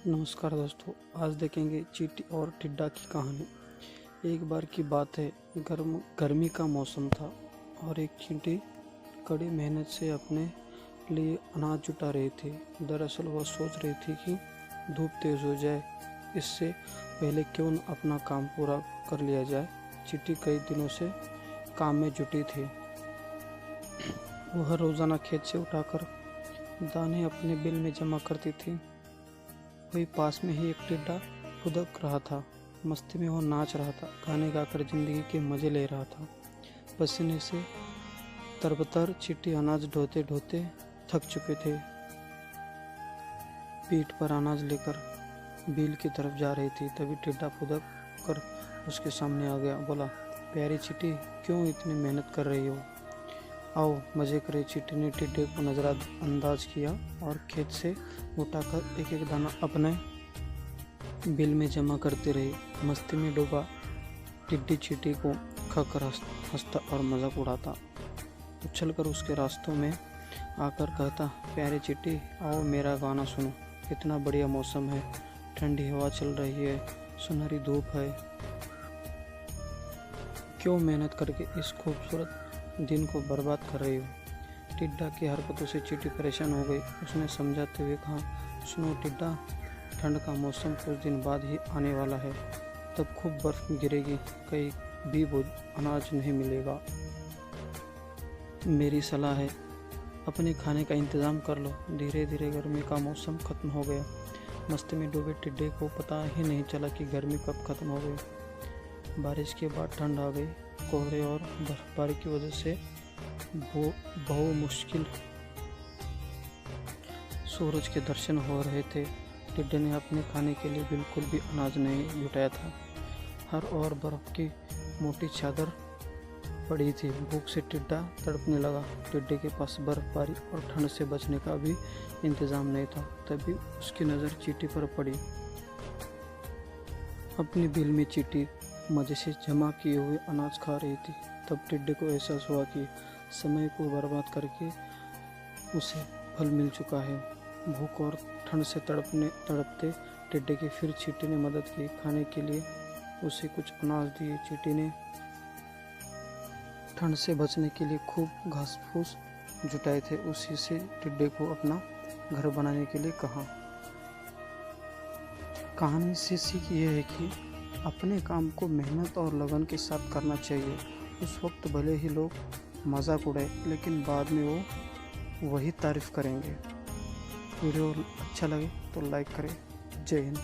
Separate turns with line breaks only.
नमस्कार दोस्तों, आज देखेंगे चींटी और टिड्डा की कहानी। एक बार की बात है, गर्मी का मौसम था और एक चींटी कड़ी मेहनत से अपने लिए अनाज जुटा रही थी। दरअसल वह सोच रही थी कि धूप तेज हो जाए, इससे पहले क्यों न अपना काम पूरा कर लिया जाए। चींटी कई दिनों से काम में जुटी थी। वह रोजाना खेत से उठाकर दाने अपने बिल में जमा करती थी। वही पास में ही एक टिड्डा फुदक रहा था। मस्ती में वो नाच रहा था, गाने गाकर जिंदगी के मजे ले रहा था। पसीने से तरबतर चींटी अनाज ढोते ढोते थक चुके थे। पीठ पर अनाज लेकर बिल की तरफ जा रही थी। तभी टिड्डा फुदक कर उसके सामने आ गया। बोला, प्यारी चींटी, क्यों इतनी मेहनत कर रही हो? आओ मजे करे। चींटी ने टिड्डे को नजरअंदाज किया और खेत से उठाकर एक एक दाना अपने बिल में जमा करती रही। मस्ती में डूबा टिड्डी चींटी को खाकर हंसता और मजाक उड़ाता। उछलकर उसके रास्तों में आकर कहता, प्यारे चींटी, आओ मेरा गाना सुनो। कितना बढ़िया मौसम है, ठंडी हवा चल रही है, सुनहरी धूप है। क्यों मेहनत करके इस खूबसूरत दिन को बर्बाद कर रही हो? टिड्डा की हरकतों से चींटी परेशान हो गई। उसने समझाते हुए कहा, सुनो टिड्डा, ठंड का मौसम कुछ दिन बाद ही आने वाला है। तब खूब बर्फ गिरेगी, कहीं भी अनाज नहीं मिलेगा। मेरी सलाह है, अपने खाने का इंतज़ाम कर लो। धीरे धीरे गर्मी का मौसम खत्म हो गया। मस्ती में डूबे टिड्डे को पता ही नहीं चला कि गर्मी कब खत्म हो गई। बारिश के बाद ठंड आ गई। कोहरे और बर्फबारी की वजह से बहुत मुश्किल सूरज के दर्शन हो रहे थे। टिड्डे ने अपने खाने के लिए बिल्कुल भी अनाज नहीं जुटाया था। हर ओर बर्फ की मोटी चादर पड़ी थी। भूख से टिड्डा तड़पने लगा। टिड्डे के पास बर्फबारी और ठंड से बचने का भी इंतजाम नहीं था। तभी उसकी नज़र चींटी पर पड़ी। अपनी बिल में चींटी मजे से जमा किए हुए अनाज खा रही थी। तब टिड्डे को एहसास हुआ कि समय को बर्बाद करके उसे फल मिल चुका है। भूख और ठंड से तड़पते टिड्डे की फिर चींटी ने मदद की। खाने के लिए उसे कुछ अनाज दिए। चींटी ने ठंड से बचने के लिए खूब घास फूस जुटाए थे। उसी से टिड्डे को अपना घर बनाने के लिए कहा। कहानी से सीख ये है कि अपने काम को मेहनत और लगन के साथ करना चाहिए। उस वक्त भले ही लोग मजाक उड़ाए, लेकिन बाद में वो वही तारीफ करेंगे। वीडियो अच्छा लगे तो लाइक करें। जय हिंद।